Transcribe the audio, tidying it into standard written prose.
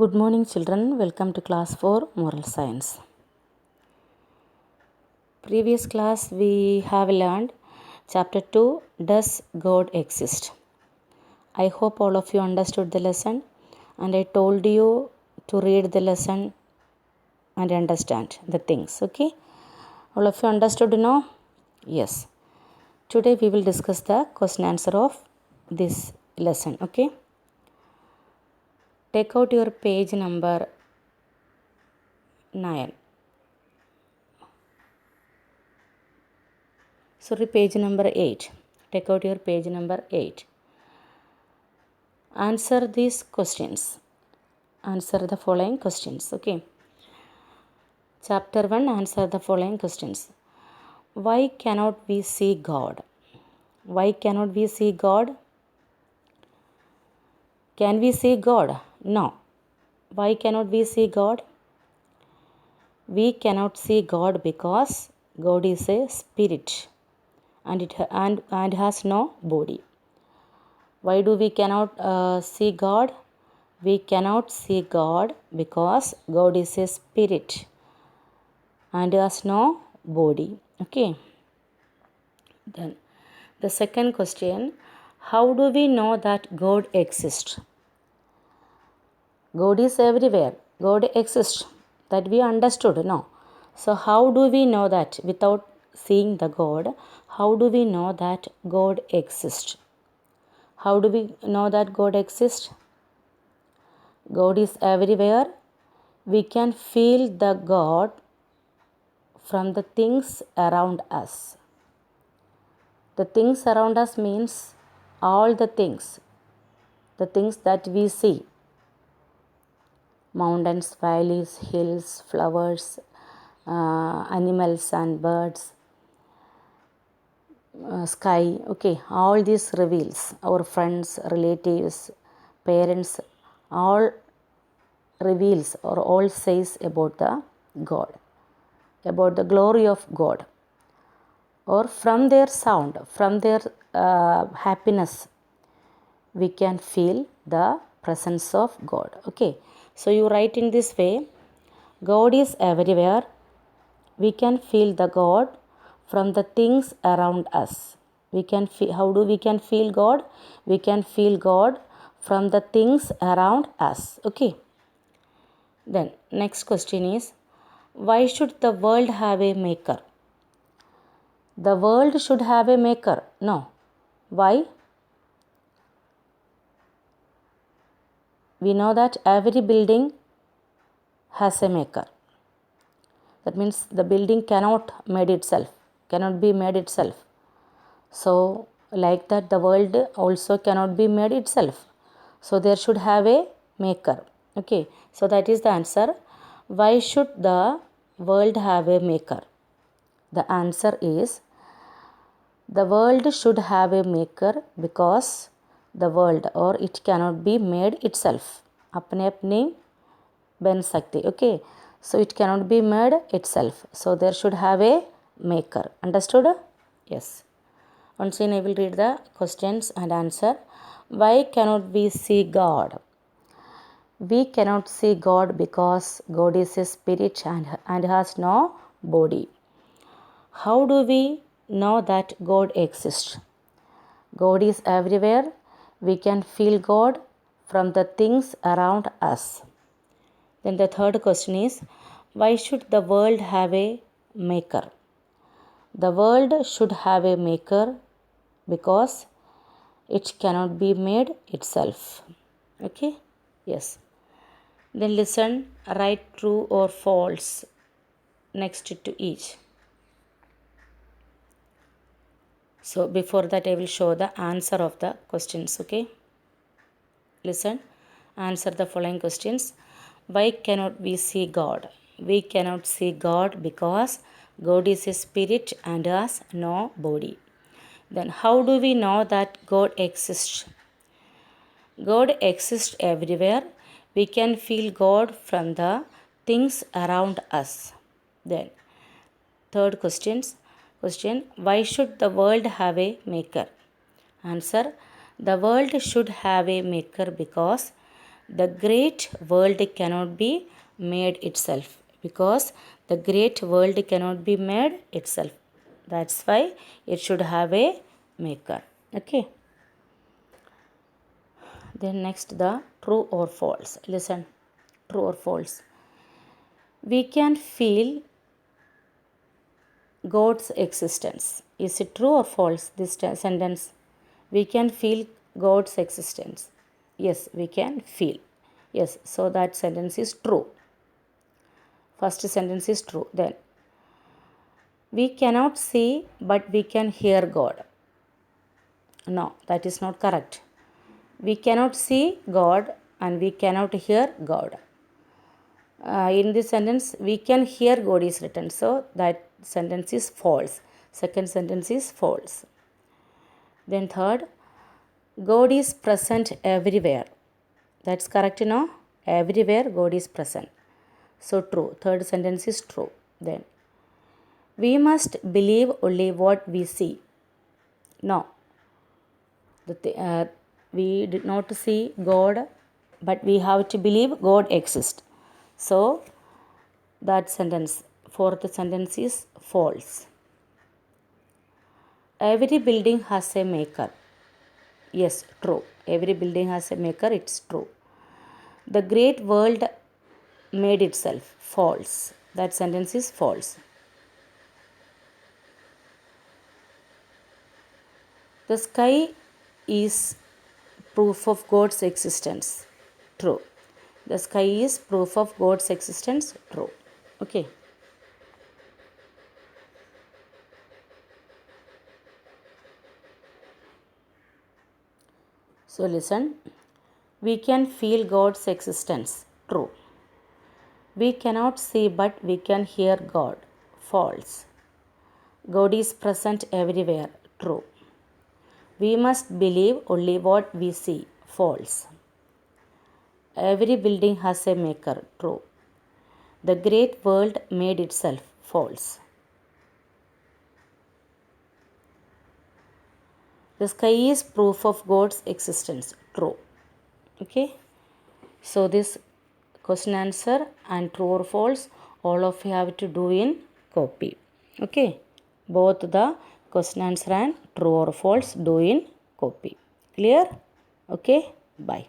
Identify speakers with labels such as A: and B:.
A: Good morning, children. Welcome to class 4 Moral Science. Previous class we have learned chapter 2, Does God Exist? I hope all of you understood the lesson, and I told you to read the lesson and understand the things. Okay, all of you understood now? Yes. Today we will discuss the question answer of this lesson. Okay, take out your page number 9. Sorry, page number 8. Take out your page number 8. Answer these questions. Answer the following questions. Okay. Chapter 1. Answer the following questions. Why cannot we see God? Why cannot we see God? Can we see God? No. Why cannot we see God? We cannot see God because God is a spirit and has no body. Why do we cannot see God? We cannot see God because God is a spirit and has no body. Okay. Then the second question, how do we know that God exists? God is everywhere. God exists. That we understood, no? So how do we know that without seeing the God? How do we know that God exists? How do we know that God exists? God is everywhere. We can feel the God from the things around us. The things around us means all the things that we see. Mountains, valleys, hills, flowers, animals and birds, sky. Okay, all this reveals our friends, relatives, parents, all reveals or all says about the God, about the glory of God, or from their sound, from their happiness, we can feel the presence of God. Okay, so you write in this way, God is everywhere. We can feel the God from the things around us. We can feel, how do we can feel God? We can feel God from the things around us. Okay. Then next question is, why should the world have a maker? The world should have a maker. No. Why? We know that every building has a maker. That means the building cannot be made itself. So like that the world also cannot be made itself. So there should have a maker. Okay. So that is the answer. Why should the world have a maker? The answer is, the world should have a maker because the world or it cannot be made itself. अपने अपने बन सकते. Okay. So it cannot be made itself. So there should have a maker. Understood? Yes. Once again I will read the questions and answer. Why cannot we see God? We cannot see God because God is a spirit and has no body. How do we know that God exists? God is everywhere. We can feel God from the things around us. Then the third question is, why should the world have a maker? The world should have a maker because it cannot be made itself. Okay? Yes. Then listen, write true or false next to each. So before that I will show the answer of the questions. Okay? Listen, answer the following questions. Why cannot we see God? We cannot see God because God is a spirit and has no body. Then how do we know that God exists? God exists everywhere. We can feel God from the things around us. Then third question, why should the world have a maker? Answer, the world should have a maker because The great world cannot be made itself, because the great world cannot be made itself. That's why it should have a maker. Okay. Then next, the true or false. Listen, true or false. We can feel God's existence. Is it true or false, this sentence? We can feel God's existence. Yes, we can feel. Yes, so that sentence is true. First sentence is true. Then, we cannot see but we can hear God. No, that is not correct. We cannot see God and we cannot hear God. In this sentence, we can hear God is written, so that sentence is false. Second sentence is false. Then third, God is present everywhere. That's correct, no? Everywhere God is present. So true. Third sentence is true. Then, we must believe only what we see. No. We did not see God, but we have to believe God exists. So, that sentence, fourth sentence is false. Every building has a maker. Yes, true. Every building has a maker, it's true. The great world made itself. False. That sentence is false. The sky is proof of God's existence. True. The sky is proof of God's existence. True. Okay. So listen. We can feel God's existence. True. We cannot see but we can hear God. False. God is present everywhere. True. We must believe only what we see. False. Every building has a maker. True. The great world made itself. False. The sky is proof of God's existence. True. Okay. So this question answer and true or false, all of you have to do in copy. Okay. Both the question answer and true or false do in copy. Clear? Okay. Bye.